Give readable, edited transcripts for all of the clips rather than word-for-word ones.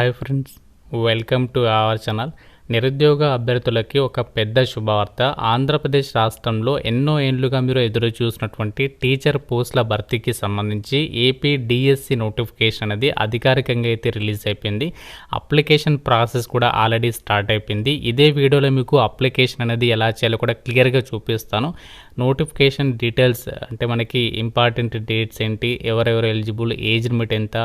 Hi friends, welcome to our channel. నిరుద్యోగ అభ్యర్థులకి ఒక పెద్ద శుభవార్త. ఆంధ్రప్రదేశ్ రాష్ట్రంలో ఎన్నో ఏళ్లుగా మీరు ఎదురు చూసినటువంటి టీచర్ పోస్టుల భర్తీకి సంబంధించి ఏపీ డిఎస్సి నోటిఫికేషన్ అనేది అధికారికంగా అయితే రిలీజ్ అయిపోయింది. అప్లికేషన్ ప్రాసెస్ కూడా ఆల్రెడీ స్టార్ట్ అయిపోయింది. ఇదే వీడియోలో మీకు అప్లికేషన్ అనేది ఎలా చేయాలో కూడా క్లియర్గా చూపిస్తాను. నోటిఫికేషన్ డీటెయిల్స్ అంటే మనకి ఇంపార్టెంట్ డేట్స్ ఏంటి, ఎవరెవరు ఎలిజిబుల్, ఏజ్ లిమిట్ ఎంత,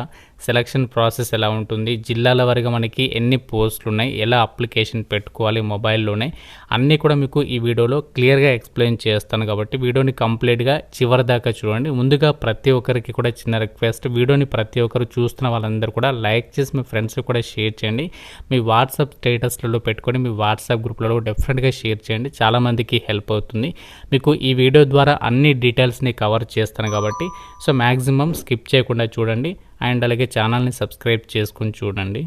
సెలక్షన్ ప్రాసెస్ ఎలా ఉంటుంది, జిల్లాల వారీగా మనకి ఎన్ని పోస్టులు ఉన్నాయి, ఎలా అప్లికేషన్ పెట్టుకోవాలి మొబైల్లోనే, అన్నీ కూడా మీకు ఈ వీడియోలో క్లియర్గా ఎక్స్ప్లెయిన్ చేస్తాను. కాబట్టి వీడియోని కంప్లీట్గా చివరి దాకా చూడండి. ముందుగా ప్రతి ఒక్కరికి కూడా చిన్న రిక్వెస్ట్, వీడియోని ప్రతి ఒక్కరు చూస్తున్న వాళ్ళందరూ కూడా లైక్ చేసి మీ ఫ్రెండ్స్కి కూడా షేర్ చేయండి. మీ వాట్సాప్ స్టేటస్లలో పెట్టుకొని మీ వాట్సాప్ గ్రూప్లలో డెఫినెట్గా షేర్ చేయండి. చాలామందికి హెల్ప్ అవుతుంది. మీకు ఈ వీడియో ద్వారా అన్ని డీటెయిల్స్ని కవర్ చేస్తాను కాబట్టి సో మ్యాక్సిమం స్కిప్ చేయకుండా చూడండి అండ్ అలాగే ఛానల్ని సబ్స్క్రైబ్ చేసుకుని చూడండి.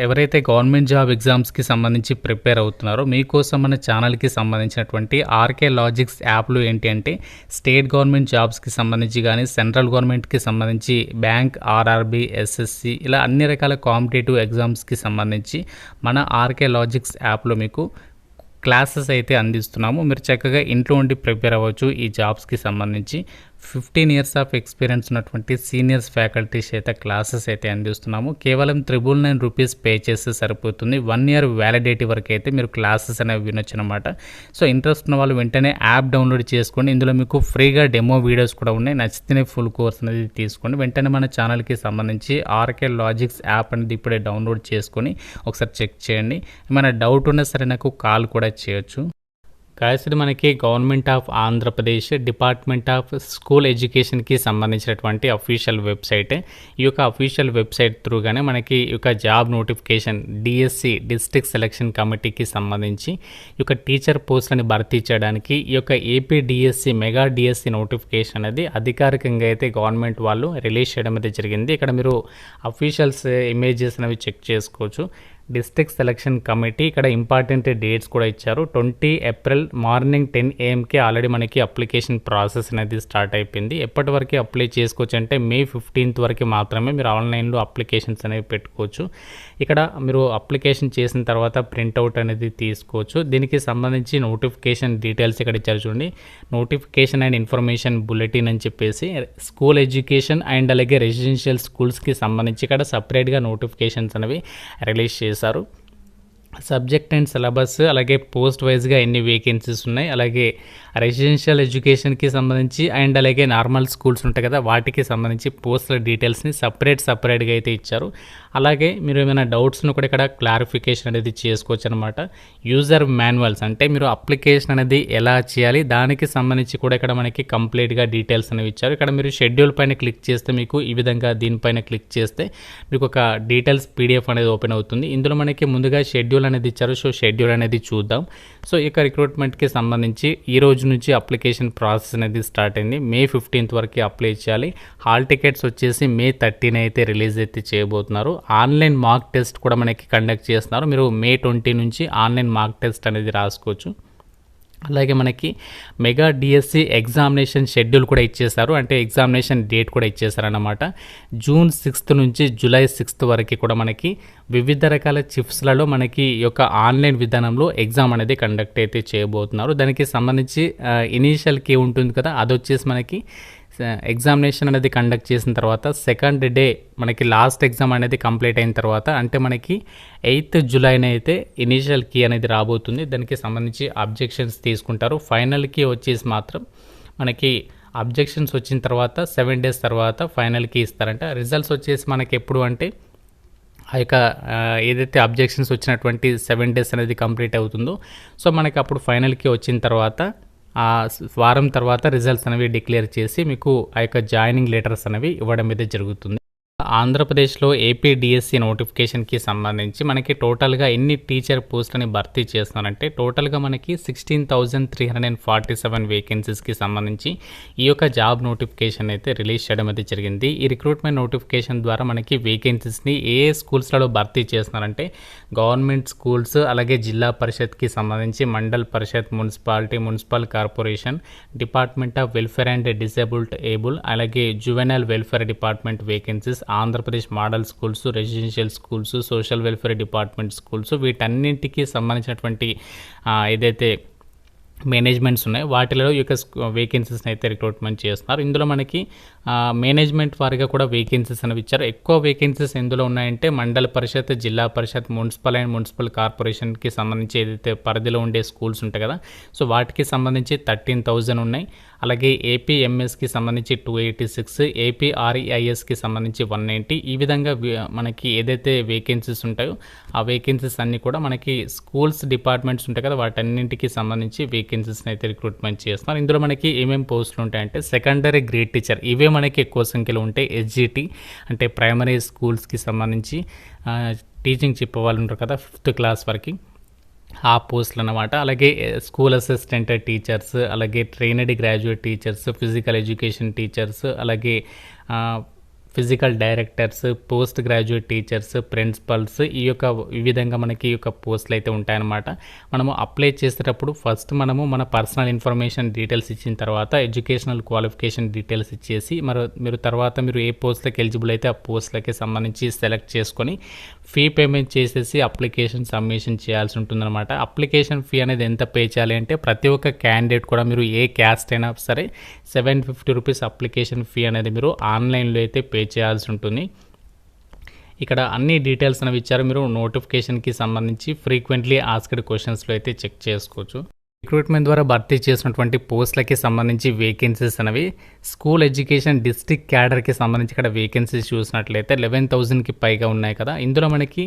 ఎవరైతే గవర్నమెంట్ జాబ్ ఎగ్జామ్స్కి సంబంధించి ప్రిపేర్ అవుతున్నారో మీకోసం మన ఛానల్కి సంబంధించినటువంటి ఆర్కే లాజిక్స్ యాప్లు ఏంటి అంటే స్టేట్ గవర్నమెంట్ జాబ్స్కి సంబంధించి కానీ సెంట్రల్ గవర్నమెంట్కి సంబంధించి బ్యాంక్, ఆర్ఆర్బి, ఎస్ఎస్సి ఇలా అన్ని రకాల కాంపిటేటివ్ ఎగ్జామ్స్కి సంబంధించి మన ఆర్కే లాజిక్స్ యాప్లో మీకు క్లాసెస్ అయితే అందిస్తున్నాము. మీరు చక్కగా ఇంట్లో ఉండి ప్రిపేర్ అవ్వచ్చు. ఈ జాబ్స్కి సంబంధించి 15 years ఆఫ్ ఎక్స్పీరియన్స్ ఉన్నటువంటి సీనియర్స్ ఫ్యాకల్టీస్ అయితే క్లాసెస్ అయితే అందిస్తున్నాము. కేవలం 999 రూపీస్ పే చేస్తే సరిపోతుంది. 1 year వ్యాలిడిటీ వరకు అయితే మీరు క్లాసెస్ అనేవి వినొచ్చు అనమాట. సో ఇంట్రెస్ట్ ఉన్న వాళ్ళు వెంటనే యాప్ డౌన్లోడ్ చేసుకోండి. ఇందులో మీకు ఫ్రీగా డెమో వీడియోస్ కూడా ఉన్నాయి. నచ్చితేనే ఫుల్ కోర్స్ అనేది తీసుకోండి. వెంటనే మన ఛానల్కి సంబంధించి ఆర్కే లాజిక్స్ యాప్ అనేది ఇప్పుడే డౌన్లోడ్ చేసుకొని ఒకసారి చెక్ చేయండి. ఏమైనా డౌట్ ఉన్నా సరే నాకు కాల్ కూడా చేయొచ్చు. గాయస్, ఇది మనకి government of Andhra Pradesh department of school ఎడ్యుకేషన్కి సంబంధించినటువంటి అఫీషియల్ వెబ్సైట్. ఈ యొక్క అఫీషియల్ వెబ్సైట్ త్రూగానే మనకి ఈ యొక్క job notification DSC district selection కమిటీకి సంబంధించి ఈ యొక్క టీచర్ పోస్టులని భర్తీ చేయడానికి ఈ యొక్క AP DSC mega DSC notification అనేది అధికారికంగా అయితే గవర్నమెంట్ వాళ్ళు రిలీజ్ చేయడం అయితే జరిగింది. ఇక్కడ మీరు అఫీషియల్స్ ఇమేజెస్ అనేవి చెక్ చేసుకోవచ్చు. డిస్ట్రిక్ట్ సెలక్షన్ కమిటీ ఇక్కడ ఇంపార్టెంట్ డేట్స్ కూడా ఇచ్చారు. 20 April మార్నింగ్ 10 AM ఆల్రెడీ మనకి అప్లికేషన్ ప్రాసెస్ అనేది స్టార్ట్ అయిపోయింది. ఎప్పటి వరకు అప్లై చేసుకోవచ్చు అంటే May 15th వరకు మాత్రమే మీరు ఆన్లైన్లో అప్లికేషన్స్ అనేవి పెట్టుకోవచ్చు. ఇక్కడ మీరు అప్లికేషన్ చేసిన తర్వాత ప్రింట్అవుట్ అనేది తీసుకోవచ్చు. దీనికి సంబంధించి నోటిఫికేషన్ డీటెయిల్స్ ఇక్కడ ఇచ్చారు చూడండి. నోటిఫికేషన్ అండ్ ఇన్ఫర్మేషన్ బులెటిన్ అని చెప్పేసి స్కూల్ ఎడ్యుకేషన్ అండ్ అలాగే రెసిడెన్షియల్ స్కూల్స్కి సంబంధించి ఇక్కడ సపరేట్గా నోటిఫికేషన్స్ అనేవి రిలీజ్ చేశారు. సబ్జెక్ట్ అండ్ సిలబస్ అలాగే పోస్ట్ వైజ్గా ఎన్ని వేకెన్సీస్ ఉన్నాయి, అలాగే రెసిడెన్షియల్ ఎడ్యుకేషన్కి సంబంధించి అండ్ అలాగే నార్మల్ స్కూల్స్ ఉంటాయి కదా వాటికి సంబంధించి పోస్టుల డీటెయిల్స్ని సపరేట్గా అయితే ఇచ్చారు. అలాగే మీరు ఏమైనా డౌట్స్ను కూడా ఇక్కడ క్లారిఫికేషన్ అనేది చేసుకోవచ్చు అనమాట. యూజర్ మాన్యువల్స్ అంటే మీరు అప్లికేషన్ అనేది ఎలా చేయాలి దానికి సంబంధించి కూడా ఇక్కడ మనకి కంప్లీట్గా డీటెయిల్స్ అనేవి ఇచ్చారు. ఇక్కడ మీరు షెడ్యూల్ పైన క్లిక్ చేస్తే మీకు ఈ విధంగా దీనిపైన క్లిక్ చేస్తే మీకు ఒక డీటెయిల్స్ PDF అనేది ఓపెన్ అవుతుంది. ఇందులో మనకి ముందుగా షెడ్యూల్ అనేది ఇచ్చారు. సో షెడ్యూల్ అనేది చూద్దాం. సో ఇక రిక్రూట్మెంట్కి సంబంధించి ఈ రోజు నుంచి అప్లికేషన్ ప్రాసెస్ అనేది స్టార్ట్ అయింది. May 15th వరకు అప్లై చేయాలి. హాల్ టికెట్స్ వచ్చేసి May 13 అయితే రిలీజ్ అయితే చేయబోతున్నారు. ఆన్లైన్ మాక్ టెస్ట్ కూడా మనకి కండక్ట్ చేస్తున్నారు. మీరు May 20 నుంచి ఆన్లైన్ మాక్ టెస్ట్ అనేది రాసుకోవచ్చు. అలాగే మనకి మెగా డిఎస్సి ఎగ్జామినేషన్ షెడ్యూల్ కూడా ఇచ్చేసారు. అంటే ఎగ్జామినేషన్ డేట్ కూడా ఇచ్చేసారన్నమాట. June 6th నుంచి July 6th వరకు కూడా మనకి వివిధ రకాల చిఫ్స్లలో మనకి ఈ యొక్క ఆన్లైన్ విధానంలో ఎగ్జామ్ అనేది కండక్ట్ అయితే చేయబోతున్నారు. దానికి సంబంధించి ఇనీషియల్ కీ ఉంటుంది కదా, అది వచ్చేసి మనకి ఎగ్జామినేషన్ అనేది కండక్ట్ చేసిన తర్వాత సెకండ్ డే మనకి లాస్ట్ ఎగ్జామ్ అనేది కంప్లీట్ అయిన తర్వాత అంటే మనకి 8th July అయితే ఇనీషియల్ కీ అనేది రాబోతుంది. దానికి సంబంధించి అబ్జెక్షన్స్ తీసుకుంటారు. ఫైనల్ కీ వచ్చేసి మాత్రం మనకి అబ్జెక్షన్స్ వచ్చిన తర్వాత 7 days తర్వాత ఫైనల్ కీ ఇస్తారంట. రిజల్ట్స్ వచ్చేసి మనకి ఎప్పుడు అంటే ఆ యొక్క ఏదైతే అబ్జెక్షన్స్ వచ్చినటువంటి 7 days అనేది కంప్లీట్ అవుతుందో సో మనకి అప్పుడు ఫైనల్కి వచ్చిన తర్వాత ఆ వారం తర్వాత రిజల్ట్స్ అనేవి డిక్లేర్ చేసి మీకు ఆ యొక్క జాయినింగ్ లెటర్స్ అనేవి ఇవ్వడం అయితే జరుగుతుంది. ఆంధ్రప్రదేశ్లో ఏపీ డిఎస్సి నోటిఫికేషన్కి సంబంధించి మనకి టోటల్గా ఎన్ని టీచర్ పోస్టులని భర్తీ చేస్తున్నారంటే టోటల్గా మనకి 16,347 వేకెన్సీస్కి సంబంధించి ఈ యొక్క జాబ్ నోటిఫికేషన్ అయితే రిలీజ్ చేయడం అయితే జరిగింది. ఈ రిక్రూట్మెంట్ నోటిఫికేషన్ ద్వారా మనకి వేకెన్సీస్ని ఏ స్కూల్స్లలో భర్తీ చేస్తున్నారంటే గవర్నమెంట్ స్కూల్స్, అలాగే జిల్లా పరిషత్కి సంబంధించి mandal parishad, municipality, municipal corporation, department of welfare and disabled able, అలాగే juvenile welfare department vacancies, Andhra Pradesh model schools, residential schools, social welfare department schools వీటన్నింటికి సంబంధించినటువంటి ఏదైతే మేనేజ్మెంట్స్ ఉన్నాయి వాటిలో ఈ యొక్క వేకెన్సీస్ని అయితే రిక్రూట్మెంట్ చేస్తున్నారు. ఇందులో మనకి మేనేజ్మెంట్ వారిగా కూడా వేకెన్సీస్ అనేవి ఇచ్చారు. ఎక్కువ వేకెన్సీస్ ఎందులో ఉన్నాయంటే మండల పరిషత్, జిల్లా పరిషత్, మున్సిపల్ అండ్ మున్సిపల్ కార్పొరేషన్కి సంబంధించి ఏదైతే పరిధిలో ఉండే స్కూల్స్ ఉంటాయి కదా, సో వాటికి సంబంధించి 13,000 ఉన్నాయి. అలాగే ఏపీఎంఎస్కి సంబంధించి 286, ఏపీఆర్ఈఐఎస్కి సంబంధించి 190. ఈ విధంగా మనకి ఏదైతే వేకెన్సీస్ ఉంటాయో ఆ వేకెన్సీస్ అన్నీ కూడా మనకి స్కూల్స్ డిపార్ట్మెంట్స్ ఉంటాయి కదా వాటన్నింటికి సంబంధించి వేకెన్సీస్ని అయితే రిక్రూట్మెంట్ చేస్తున్నారు. ఇందులో మనకి ఏమేమి పోస్టులు ఉంటాయంటే సెకండరీ గ్రేడ్ టీచర్, ఇవే మనకి ఎక్కువ సంఖ్యలో ఉంటాయి. ఎస్జిటి అంటే ప్రైమరీ స్కూల్స్కి సంబంధించి టీచింగ్ చెప్పేవాళ్ళు ఉంటారు కదా 5th క్లాస్ వరకు, ఆ పోస్టులు అన్నమాట. అలాగే స్కూల్ అసిస్టెంట్ టీచర్స్, అలాగే trained graduate teachers, physical education teachers, అలాగే physical directors, post graduate teachers, principals, ఈ విధంగా మనకి ఈ యొక్క పోస్టులు అయితే ఉంటాయన్నమాట. మనము అప్లై చేసేటప్పుడు ఫస్ట్ మనము మన పర్సనల్ ఇన్ఫర్మేషన్ డీటెయిల్స్ ఇచ్చిన తర్వాత ఎడ్యుకేషనల్ క్వాలిఫికేషన్ డీటెయిల్స్ ఇచ్చేసి మీరు ఏ పోస్టులకు ఎలిజిబుల్ అయితే ఆ పోస్టులకి సంబంధించి సెలెక్ట్ చేసుకొని ఫీ పేమెంట్ చేసేసి అప్లికేషన్ సబ్మిషన్ చేయాల్సి ఉంటుందన్నమాట. అప్లికేషన్ ఫీ అనేది ఎంత పే చేయాలి అంటే ప్రతి ఒక్క క్యాండిడేట్ కూడా మీరు ఏ క్యాస్ట్ అయినా సరే 750 రూపీస్ అప్లికేషన్ ఫీ అనేది మీరు ఆన్లైన్లో అయితే పే చేయాల్సి ఉంటుంది. ఇక్కడ అన్ని డీటెయిల్స్ అనేవి ఇచ్చారు. మీరు నోటిఫికేషన్కి సంబంధించి ఫ్రీక్వెంట్లీ ఆస్క్డ్ క్వశ్చన్స్లో అయితే చెక్ చేసుకోవచ్చు. రిక్రూట్మెంట్ ద్వారా భర్తీ చేసినటువంటి పోస్టులకి సంబంధించి వేకెన్సీస్ అనేవి స్కూల్ ఎడ్యుకేషన్ డిస్ట్రిక్ట్ క్యాడర్కి సంబంధించి ఇక్కడ వేకెన్సీస్ చూసినట్లయితే 11,000కి పైగా ఉన్నాయి కదా. ఇందులో మనకి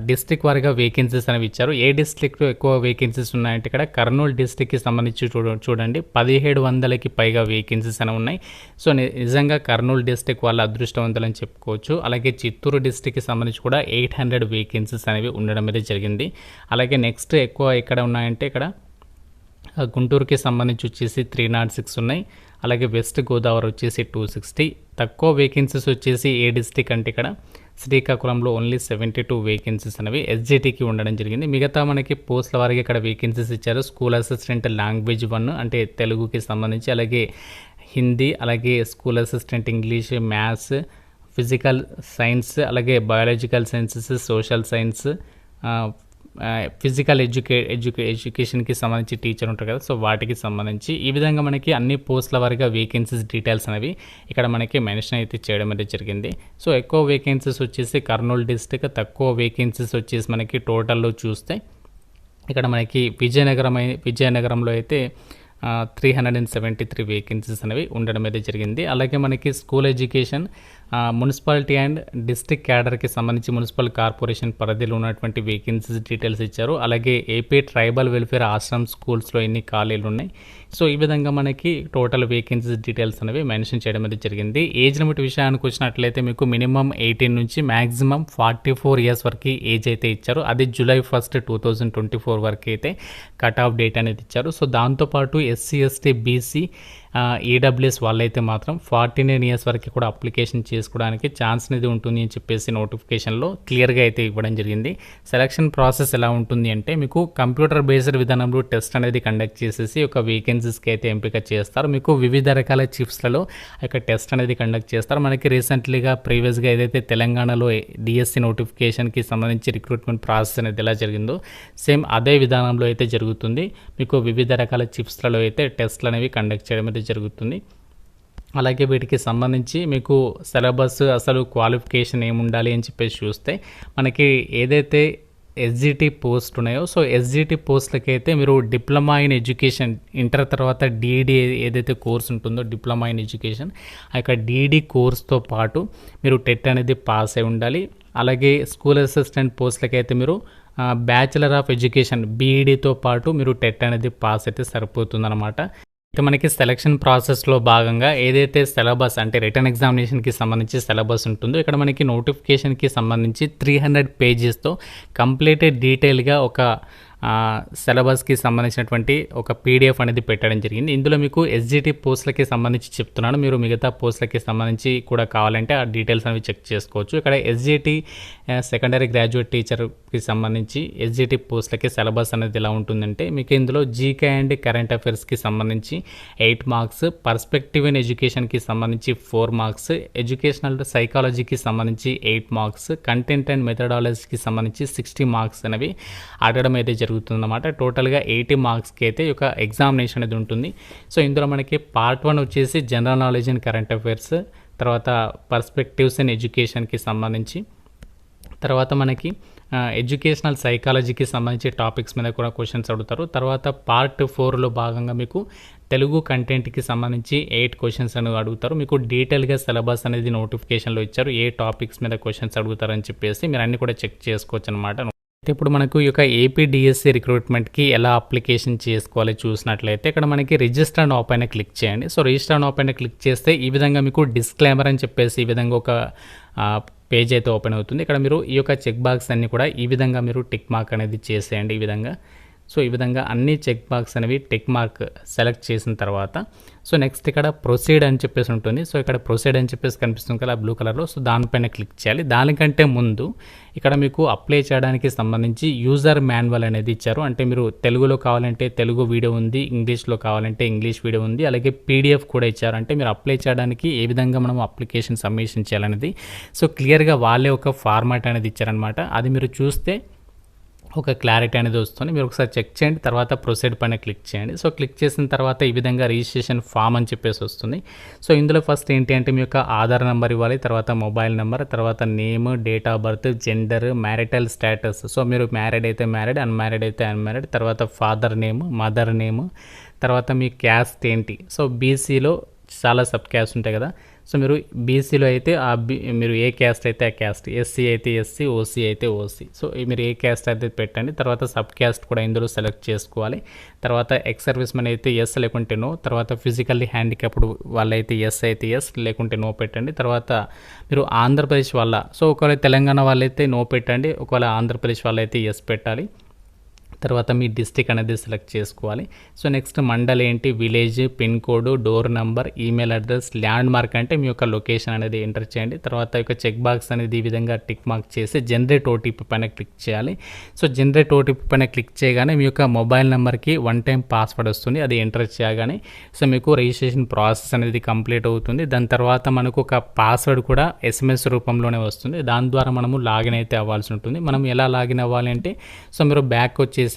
డిస్ట్రిక్ట్ వారిగా వేకెన్సీస్ అనేవి ఇచ్చారు. ఏ డిస్ట్రిక్ట్లో ఎక్కువ వేకెన్సీస్ ఉన్నాయంటే ఇక్కడ కర్నూలు డిస్ట్రిక్ట్కి సంబంధించి చూడండి 1700కి పైగా వేకెన్సీస్ అనేవి ఉన్నాయి. సో నిజంగా కర్నూలు డిస్ట్రిక్ట్ వాళ్ళ అదృష్టవంతులని చెప్పుకోవచ్చు. అలాగే చిత్తూరు డిస్ట్రిక్ట్కి సంబంధించి కూడా 800 వేకెన్సీస్ అనేవి ఉండడం అయితే జరిగింది. అలాగే నెక్స్ట్ ఎక్కువ ఎక్కడ ఉన్నాయంటే ఇక్కడ గుంటూరుకి సంబంధించి వచ్చేసి 306 ఉన్నాయి. అలాగే వెస్ట్ గోదావరి వచ్చేసి 260. తక్కువ వేకెన్సీస్ వచ్చేసి ఏ డిస్ట్రిక్ట్ అంటే ఇక్కడ శ్రీకాకుళంలో ఓన్లీ 72 వేకెన్సీస్ అనేవి ఎస్జిటికి ఉండడం జరిగింది. మిగతా మనకి పోస్టుల వారికి ఇక్కడ వేకెన్సీస్ ఇచ్చారు. స్కూల్ అసిస్టెంట్ లాంగ్వేజ్ 1 అంటే తెలుగుకి సంబంధించి, అలాగే హిందీ, అలాగే school assistant English, maths, physical science, అలాగే biological sciences, social science, physical ఎడ్యుకేషన్కి సంబంధించి టీచర్ ఉంటారు కదా, సో వాటికి సంబంధించి ఈ విధంగా మనకి అన్ని పోస్టుల వారిగా వేకెన్సీస్ డీటెయిల్స్ అనేవి ఇక్కడ మనకి మెన్షన్ అయితే చేయడం అయితే జరిగింది. సో ఎక్కువ వేకెన్సీస్ వచ్చేసి కర్నూలు డిస్ట్రిక్ట్, తక్కువ వేకెన్సీస్ వచ్చేసి మనకి టోటల్లో చూస్తే ఇక్కడ మనకి విజయనగరంలో అయితే 373 వేకెన్సీస్ అనేవి ఉండడం అయితే జరిగింది. అలాగే మనకి school education municipality and district క్యాడర్కి సంబంధించి మున్సిపల్ కార్పొరేషన్ పరిధిలో ఉన్నటువంటి వేకెన్సీస్ డీటెయిల్స్ ఇచ్చారు. అలాగే ఏపీ ట్రైబల్ వెల్ఫేర్ ఆశ్రమ్ స్కూల్స్లో ఎన్ని ఖాళీలు ఉన్నాయి, సో ఈ విధంగా మనకి టోటల్ వేకెన్సీస్ డీటెయిల్స్ అనేవి మెన్షన్ చేయడం అయితే జరిగింది. ఏజ్ లిమిట్ విషయానికి వచ్చినట్లయితే మీకు మినిమం 18 నుంచి మ్యాక్సిమం 44 ఇయర్స్ వరకు ఏజ్ అయితే ఇచ్చారు. అది July 1, 2024 వరకు అయితే కట్ ఆఫ్ డేట్ అనేది ఇచ్చారు. సో దాంతోపాటు ఎస్సీ, ఎస్టీ, బీసీ, ఈడబ్ల్యూఎస్ వాళ్ళైతే మాత్రం 49 ఇయర్స్ వరకు కూడా అప్లికేషన్ చేసుకోవడానికి ఛాన్స్ అనేది ఉంటుంది అని చెప్పేసి నోటిఫికేషన్లో క్లియర్గా అయితే ఇవ్వడం జరిగింది. సెలక్షన్ ప్రాసెస్ ఎలా ఉంటుంది అంటే మీకు కంప్యూటర్ బేస్డ్ విధానంలో టెస్ట్ అనేది కండక్ట్ చేసేసి ఒక వేకెన్సీస్కి అయితే ఎంపిక చేస్తారు. మీకు వివిధ రకాల చిప్స్లలో ఒక టెస్ట్ అనేది కండక్ట్ చేస్తారు. మనకి రీసెంట్లీగా ప్రీవియస్గా ఏదైతే తెలంగాణలో డిఎస్సి నోటిఫికేషన్కి సంబంధించి రిక్రూట్మెంట్ ప్రాసెస్ అనేది ఎలా జరిగిందో సేమ్ అదే విధానంలో అయితే జరుగుతుంది. మీకు వివిధ రకాల చిప్స్లలో అయితే టెస్ట్లు అనేవి కండక్ట్ చేయడం అయితే జరుగుతుంది. అలాగే వీటికి సంబంధించి మీకు సిలబస్, అసలు క్వాలిఫికేషన్ ఏముండాలి అని చెప్పేసి చూస్తే మనకి ఏదైతే ఎస్జిటి పోస్ట్ ఉన్నాయో, సో ఎస్జిటి పోస్టులకి అయితే మీరు డిప్లొమా ఇన్ ఎడ్యుకేషన్, ఇంటర్ తర్వాత డిఈడి ఏదైతే కోర్స్ ఉంటుందో డిప్లొమా ఇన్ ఎడ్యుకేషన్, ఆ యొక్క డిఈడి కోర్స్తో పాటు మీరు టెట్ అనేది పాస్ అయి ఉండాలి. అలాగే స్కూల్ అసిస్టెంట్ పోస్టులకి అయితే మీరు బ్యాచిలర్ ఆఫ్ ఎడ్యుకేషన్ బీఈడితో పాటు మీరు టెట్ అనేది పాస్ అయితే సరిపోతుందన్నమాట. ఇక మనకి సెలక్షన్ ప్రాసెస్లో భాగంగా ఏదైతే సిలబస్ అంటే రిటర్న్ ఎగ్జామినేషన్కి సంబంధించి సిలబస్ ఉంటుందో ఇక్కడ మనకి నోటిఫికేషన్కి సంబంధించి 300 పేజెస్తో కంప్లీటెడ్ డీటెయిల్గా ఒక సిలబస్కి సంబంధించినటువంటి ఒక పీడిఎఫ్ అనేది పెట్టడం జరిగింది. ఇందులో మీకు ఎస్జిటి పోస్టులకి సంబంధించి చెప్తున్నాను. మీరు మిగతా పోస్టులకి సంబంధించి కూడా కావాలంటే ఆ డీటెయిల్స్ అనేవి చెక్ చేసుకోవచ్చు. ఇక్కడ ఎస్జిటి సెకండరీ గ్రాడ్యుయేట్ టీచర్కి సంబంధించి ఎస్జిటి పోస్టులకి సిలబస్ అనేది ఎలా ఉంటుందంటే మీకు ఇందులో జీకే అండ్ కరెంట్ అఫైర్స్కి సంబంధించి 8 మార్క్స్, పర్స్పెక్టివ్ ఇన్ ఎడ్యుకేషన్కి సంబంధించి 4 మార్క్స్, ఎడ్యుకేషనల్ సైకాలజీకి సంబంధించి 8 మార్క్స్, కంటెంట్ అండ్ మెథడాలజీకి సంబంధించి 60 మార్క్స్ అనేవి అడగడం అయితే జరుగుతుందన్నమాట. టోటల్గా 80 మార్క్స్కి అయితే ఒక ఎగ్జామినేషన్ అనేది ఉంటుంది. సో ఇందులో మనకి పార్ట్ 1 వచ్చేసి general knowledge and current affairs, తర్వాత పర్స్పెక్టివ్స్ ఇన్ ఎడ్యుకేషన్కి సంబంధించి, తర్వాత మనకి ఎడ్యుకేషనల్ సైకాలజీకి సంబంధించి టాపిక్స్ మీద కూడా క్వశ్చన్స్ అడుగుతారు. తర్వాత పార్ట్ 4లో భాగంగా మీకు తెలుగు కంటెంట్కి సంబంధించి 8 క్వశ్చన్స్ అనేవి అడుగుతారు. మీకు డీటెయిల్గా సిలబస్ అనేది నోటిఫికేషన్లో ఇచ్చారు, ఏ టాపిక్స్ మీద క్వశ్చన్స్ అడుగుతారని చెప్పేసి మీరు అన్నీ కూడా చెక్ చేసుకోవచ్చు అనమాట. ఇప్పుడు మనకు ఈ యొక్క ఏపీడిఎస్సి రిక్రూట్మెంట్కి ఎలా అప్లికేషన్ చేసుకోవాలి చూసినట్లయితే ఇక్కడ మనకి రిజిస్టర్ నౌ పైన క్లిక్ చేయండి. సో రిజిస్టర్ నౌ పైన క్లిక్ చేస్తే ఈ విధంగా మీకు డిస్క్లైమర్ అని చెప్పేసి ఈ విధంగా ఒక పేజ్ అయితే ఓపెన్ అవుతుంది. ఇక్కడ మీరు ఈ యొక్క చెక్ బాక్స్ అన్ని కూడా ఈ విధంగా మీరు టిక్ మార్క్ అనేది చేసేయండి ఈ విధంగా. సో ఈ విధంగా అన్ని చెక్ బాక్స్ అనేవి టిక్ మార్క్ సెలెక్ట్ చేసిన తర్వాత సో నెక్స్ట్ ఇక్కడ ప్రొసీడ్ అని చెప్పేసి ఉంటుంది. సో ఇక్కడ ప్రొసీడ్ అని చెప్పేసి కనిపిస్తుంది కదా బ్లూ కలర్లో. సో దానిపైన క్లిక్ చేయాలి. దానికంటే ముందు ఇక్కడ మీకు అప్లై చేయడానికి సంబంధించి యూజర్ మాన్యువల్ అనేది ఇచ్చారు. అంటే మీరు తెలుగులో కావాలంటే తెలుగు వీడియో ఉంది, ఇంగ్లీష్లో కావాలంటే ఇంగ్లీష్ వీడియో ఉంది, అలాగే పీడిఎఫ్ కూడా ఇచ్చారు. అంటే మీరు అప్లై చేయడానికి ఏ విధంగా మనం అప్లికేషన్ సబ్మిషన్ చేయాలనేది సో క్లియర్గా వాళ్ళే ఒక ఫార్మాట్ అనేది ఇచ్చారనమాట. అది మీరు చూస్తే ఒక క్లారిటీ అనేది వస్తుంది. మీరు ఒకసారి చెక్ చేయండి, తర్వాత ప్రొసీడ్ పైన క్లిక్ చేయండి. సో క్లిక్ చేసిన తర్వాత ఈ విధంగా రిజిస్ట్రేషన్ ఫామ్ అని చెప్పేసి వస్తుంది. సో ఇందులో ఫస్ట్ ఏంటి అంటే మీ యొక్క ఆధార్ నెంబర్ ఇవ్వాలి, తర్వాత మొబైల్ నెంబర్, తర్వాత name, date of birth, gender, marital status. So మీరు మ్యారీడ్ అయితే మ్యారీడ్, అన్మ్యారీడ్ అయితే అన్మ్యారీడ్, తర్వాత ఫాదర్ నేమ్, మదర్ నేమ్, తర్వాత మీ క్యాస్ట్ ఏంటి. సో బీసీలో చాలా సబ్ క్యాస్ట్ ఉంటాయి కదా. సో మీరు బీసీలో అయితే మీరు ఏ క్యాస్ట్ అయితే ఆ క్యాస్ట్, ఎస్సీ అయితే ఎస్సీ, ఓసీ అయితే ఓసీ. సో మీరు ఏ క్యాస్ట్ అయితే పెట్టండి. తర్వాత సబ్ క్యాస్ట్ కూడా ఇందులో సెలెక్ట్ చేసుకోవాలి. తర్వాత ఎక్స్ సర్వీస్ మెన్ అయితే ఎస్ లేకుంటే నో, తర్వాత ఫిజికల్లీ హ్యాండిక్యాప్డ్ వాళ్ళైతే ఎస్ అయితే ఎస్ లేకుంటే నో పెట్టండి. తర్వాత మీరు ఆంధ్రప్రదేశ్ వాళ్ళ, సో ఒకవేళ తెలంగాణ వాళ్ళైతే నో పెట్టండి, ఒకవేళ ఆంధ్రప్రదేశ్ వాళ్ళైతే ఎస్ పెట్టాలి. తర్వాత మీ డిస్ట్రిక్ట్ అనేది సెలెక్ట్ చేసుకోవాలి. సో నెక్స్ట్ మండల్ ఏంటి, village, pin code, door number, email address, land mark అంటే మీ యొక్క లొకేషన్ అనేది ఎంటర్ చేయండి. తర్వాత యొక్క చెక్ బాక్స్ అనేది ఈ విధంగా టిక్ మార్క్ చేసి జనరేట్ ఓటీపీ పైన క్లిక్ చేయాలి. సో జనరేట్ ఓటీపీ పైన క్లిక్ చేయగానే మీ యొక్క మొబైల్ నెంబర్కి 1 టైం పాస్వర్డ్ వస్తుంది. అది ఎంటర్ చేయగానే సో మీకు రిజిస్ట్రేషన్ ప్రాసెస్ అనేది కంప్లీట్ అవుతుంది. దాని తర్వాత మనకు ఒక పాస్వర్డ్ కూడా ఎస్ఎంఎస్ రూపంలోనే వస్తుంది. దాని ద్వారా మనము లాగిన్ అయితే అవ్వాల్సి ఉంటుంది. మనం ఎలా లాగిన్ అవ్వాలి అంటే సో మీరు బ్యాక్ వచ్చేసిన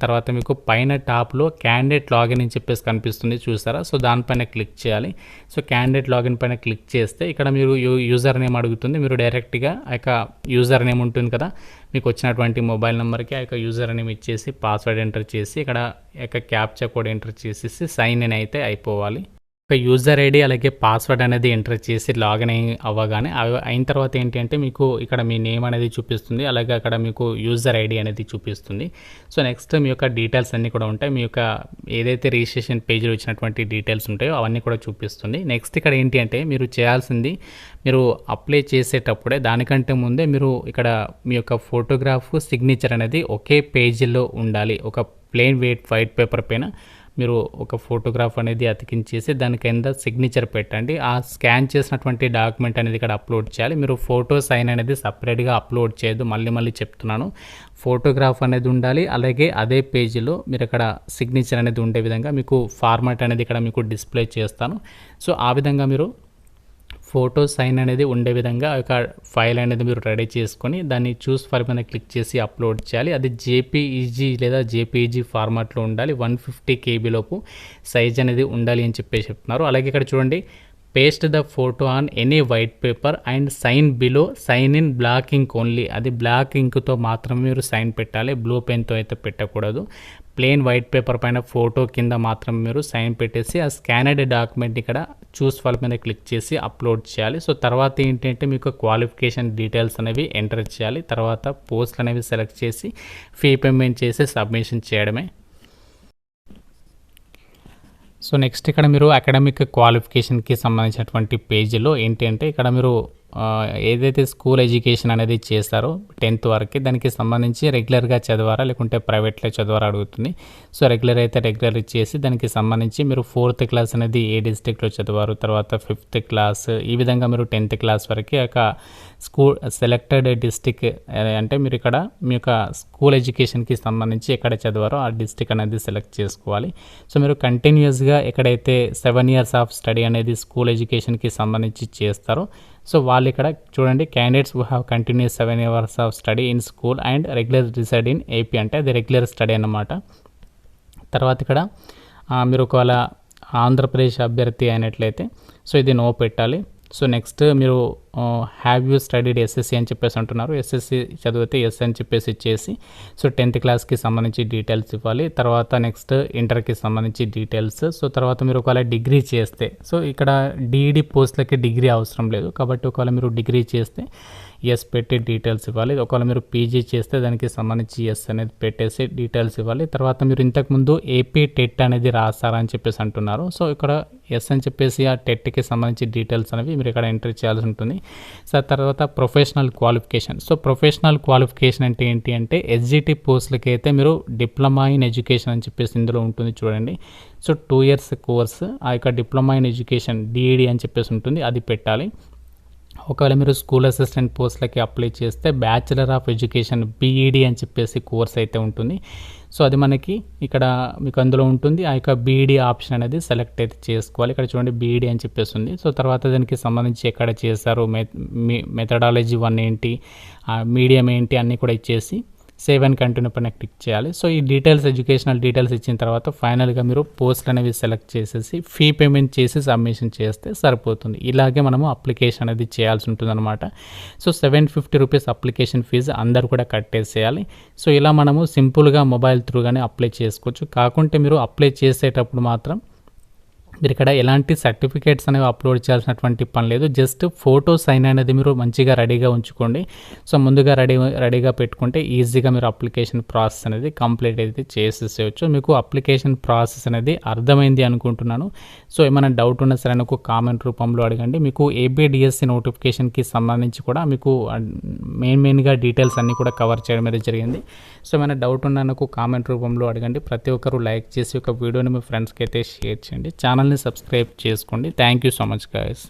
తర్వాత మీకు పైన టాప్లో క్యాండిడేట్ లాగిన్ అని చెప్పేసి కనిపిస్తుంది చూసారా. సో దానిపైన క్లిక్ చేయాలి. సో క్యాండిడేట్ లాగిన్ పైన క్లిక్ చేస్తే ఇక్కడ మీరు యూజర్ నేమ్ అడుగుతుంది. మీరు డైరెక్ట్గా ఆ యొక్క యూజర్ నేమ్ ఉంటుంది కదా మీకు వచ్చినటువంటి మొబైల్ నెంబర్కి ఆ యొక్క యూజర్ నేమ్ ఇచ్చేసి పాస్వర్డ్ ఎంటర్ చేసి ఇక్కడ యొక్క క్యాప్చా కోడ్ ఎంటర్ చేసేసి సైన్ ఇన్ అయితే అయిపోవాలి. ఒక యూజర్ ఐడి అలాగే పాస్వర్డ్ అనేది ఎంటర్ చేసి లాగిన్ అవ్వగానే అయిన తర్వాత ఏంటి అంటే మీకు ఇక్కడ మీ నేమ్ అనేది చూపిస్తుంది, అలాగే అక్కడ మీకు యూజర్ ఐడి అనేది చూపిస్తుంది. సో నెక్స్ట్ మీ యొక్క డీటెయిల్స్ అన్నీ కూడా ఉంటాయి. మీ యొక్క ఏదైతే రిజిస్ట్రేషన్ పేజ్లో ఇచ్చినటువంటి డీటెయిల్స్ ఉంటాయో అవన్నీ కూడా చూపిస్తుంది. నెక్స్ట్ ఇక్కడ ఏంటి అంటే మీరు చేయాల్సింది మీరు అప్లై చేసేటప్పుడే దానికంటే ముందే మీరు ఇక్కడ మీ యొక్క ఫోటోగ్రాఫ్ సిగ్నేచర్ అనేది ఒకే పేజీలో ఉండాలి. ఒక ప్లెయిన్ వైట్ పేపర్ పైన మీరు ఒక ఫోటోగ్రాఫ్ అనేది అతికించేసి దాని కింద సిగ్నేచర్ పెట్టండి. ఆ స్కాన్ చేసినటువంటి డాక్యుమెంట్ అనేది ఇక్కడ అప్లోడ్ చేయాలి. మీరు ఫోటో సైన్ అనేది సపరేట్గా అప్లోడ్ చేయొద్దు. మళ్ళీ చెప్తున్నాను, ఫోటోగ్రాఫ్ అనేది ఉండాలి. అలాగే అదే పేజీలో మీరు ఇక్కడ సిగ్నేచర్ అనేది ఉండే విధంగా మీకు ఫార్మాట్ అనేది ఇక్కడ మీకు డిస్ప్లే చేస్తాను. సో ఆ విధంగా మీరు ఫోటో సైన్ అనేది ఉండే విధంగా ఒక ఫైల్ అనేది మీరు రెడీ చేసుకొని దాన్ని చూస్ ఫర్ మీద క్లిక్ చేసి అప్లోడ్ చేయాలి. అది జేపీఈజీ లేదా జేపీఈజీ ఫార్మాట్లో ఉండాలి. 150 KB లోపు సైజ్ అనేది ఉండాలి అని చెప్పేసి చెప్తున్నారు. అలాగే ఇక్కడ చూడండి, paste the photo on any white paper and sign below, sign in black ink only. అది బ్లాక్ ఇంక్తో మాత్రమే మీరు సైన్ పెట్టాలి, బ్లూ పెన్తో అయితే పెట్టకూడదు. ప్లెయిన్ వైట్ పేపర్ పైన ఫోటో కింద మాత్రం మీరు సైన్ పెట్టేసి ఆ స్కానర్డ్ డాక్యుమెంట్ ఇక్కడ చూస్ ఫాల్ మీద క్లిక్ చేసి అప్లోడ్ చేయాలి. సో తర్వాత ఏంటంటే మీకు క్వాలిఫికేషన్ డీటెయిల్స్ అనేవి ఎంటర్ చేయాలి. తర్వాత పోస్టులు అనేవి సెలెక్ట్ చేసి ఫీ పేమెంట్ చేసి సబ్మిషన్ చేయడమే. సో నెక్స్ట్ ఇక్కడ మీరు అకాడమిక్ క్వాలిఫికేషన్కి సంబంధించినటువంటి పేజీలో ఏంటి అంటే ఇక్కడ మీరు ఏదైతే స్కూల్ ఎడ్యుకేషన్ అనేది చేస్తారో 10th వరకు దానికి సంబంధించి రెగ్యులర్గా చదవారా లేకుంటే ప్రైవేట్లో చదవారా అడుగుతుంది. సో రెగ్యులర్ అయితే రెగ్యులర్ ఇచ్చేసి దానికి సంబంధించి మీరు 4th క్లాస్ అనేది ఏ డిస్ట్రిక్ట్లో చదివారు, తర్వాత 5th క్లాస్, ఈ విధంగా మీరు 10th క్లాస్ వరకు ఒక స్కూల్ సెలెక్టెడ్ డిస్ట్రిక్ట్ అంటే మీరు ఇక్కడ మీ యొక్క స్కూల్ ఎడ్యుకేషన్కి సంబంధించి ఎక్కడ చదివారో ఆ డిస్ట్రిక్ట్ అనేది సెలెక్ట్ చేసుకోవాలి. సో మీరు కంటిన్యూస్గా ఎక్కడైతే 7 years ఆఫ్ స్టడీ అనేది స్కూల్ ఎడ్యుకేషన్కి సంబంధించి చేస్తారో సో వాళ్ళు ఇక్కడ చూడండి, candidates who have continuous 7 years of study in school and regular reside in AP అంటే అది రెగ్యులర్ స్టడీ అన్నమాట. తర్వాత ఇక్కడ మీరు ఒకవేళ ఆంధ్రప్రదేశ్ అభ్యర్థి అయినట్లయితే సో ఇది నో పెట్టాలి. సో నెక్స్ట్ మీరు హ్యావ్ యూ స్టడీడ్ ఎస్ఎస్సి అని చెప్పేసి అంటున్నారు. ఎస్ఎస్సి చదివితే ఎస్ అని చెప్పేసి ఇచ్చేసి సో 10th క్లాస్కి సంబంధించి డీటెయిల్స్ ఇవ్వాలి. తర్వాత నెక్స్ట్ ఇంటర్కి సంబంధించి డీటెయిల్స్. సో తర్వాత మీరు ఒకవేళ డిగ్రీ చేస్తే సో ఇక్కడ డిఈడి పోస్టులకి డిగ్రీ అవసరం లేదు కాబట్టి ఒకవేళ మీరు డిగ్రీ చేస్తే ఎస్ పెట్టి డీటెయిల్స్ ఇవ్వాలి. ఒకవేళ మీరు పీజీ చేస్తే దానికి సంబంధించి ఎస్ అనేది పెట్టేసి డీటెయిల్స్ ఇవ్వాలి. తర్వాత మీరు ఇంతకుముందు ఏపీ టెట్ అనేది రాస్తారని చెప్పేసి అంటున్నారు. సో ఇక్కడ ఎస్ అని చెప్పేసి ఆ టెట్కి సంబంధించి డీటెయిల్స్ అనేవి మీరు ఇక్కడ ఎంటర్ చేయాల్సి ఉంటుంది. సో తర్వాత professional qualification. So professional qualification అంటే ఏంటి అంటే ఎస్జిటి పోస్టులకి అయితే మీరు డిప్లొమా ఇన్ ఎడ్యుకేషన్ అని చెప్పేసి ఇందులో ఉంటుంది చూడండి. సో 2 years కోర్స్ ఆ యొక్క డిప్లొమా ఇన్ ఎడ్యుకేషన్ డిఈడి అని చెప్పేసి ఉంటుంది, అది పెట్టాలి. ఒకవేళ మీరు స్కూల్ అసిస్టెంట్ పోస్టులకి అప్లై చేస్తే బ్యాచిలర్ ఆఫ్ ఎడ్యుకేషన్ బీఈడి అని చెప్పేసి కోర్స్ అయితే ఉంటుంది. సో అది మనకి ఇక్కడ మీకు అందులో ఉంటుంది. ఆ యొక్క బీఈడి ఆప్షన్ అనేది సెలెక్ట్ అయితే చేసుకోవాలి. ఇక్కడ చూడండి బీఈడి అని చెప్పేసి ఉంది. సో తర్వాత దానికి సంబంధించి ఎక్కడ చేశారు, మెథడాలజీ 1 ఏంటి, మీడియం ఏంటి అన్నీ కూడా ఇచ్చేసి సేవ్ అండ్ కంటిన్యూ పైన క్లిక్ చేయాలి. సో ఈ డీటెయిల్స్ ఎడ్యుకేషనల్ డీటెయిల్స్ ఇచ్చిన తర్వాత ఫైనల్గా మీరు పోస్టులు అనేవి సెలెక్ట్ చేసేసి ఫీ పేమెంట్ చేసి సబ్మిషన్ చేస్తే సరిపోతుంది. ఇలాగే మనము అప్లికేషన్ అనేది చేయాల్సి ఉంటుందన్నమాట. సో 750 రూపీస్ అప్లికేషన్ ఫీజు అందరు కూడా కట్టేసేయాలి. సో ఇలా మనము సింపుల్గా మొబైల్ త్రూగానే అప్లై చేసుకోవచ్చు. కాకుంటే మీరు అప్లై చేసేటప్పుడు మాత్రం మీరు ఇక్కడ ఎలాంటి సర్టిఫికేట్స్ అనేవి అప్లోడ్ చేయాల్సినటువంటి పని లేదు. జస్ట్ ఫోటో సైన్ అనేది మీరు మంచిగా రెడీగా ఉంచుకోండి. సో ముందుగా రెడీగా పెట్టుకుంటే ఈజీగా మీరు అప్లికేషన్ ప్రాసెస్ అనేది కంప్లీట్ అయితే చేసేసేయచ్చు. మీకు అప్లికేషన్ ప్రాసెస్ అనేది అర్థమైంది అనుకుంటున్నాను. సో ఏమైనా డౌట్ ఉన్నా సరే నాకు కామెంట్ రూపంలో అడగండి. మీకు ఏపీడిఎస్సి నోటిఫికేషన్కి సంబంధించి కూడా మీకు మెయిన్గా డీటెయిల్స్ అన్నీ కూడా కవర్ చేయడం అనేది జరిగింది. సో ఏమైనా డౌట్ ఉన్నా నాకు కామెంట్ రూపంలో అడగండి. ప్రతి ఒక్కరు లైక్ చేసి ఒక వీడియోని మీ ఫ్రెండ్స్కి అయితే షేర్ చేయండి. ఛానల్ని సబ్స్క్రైబ్ చేసుకోండి. Thank you so much guys.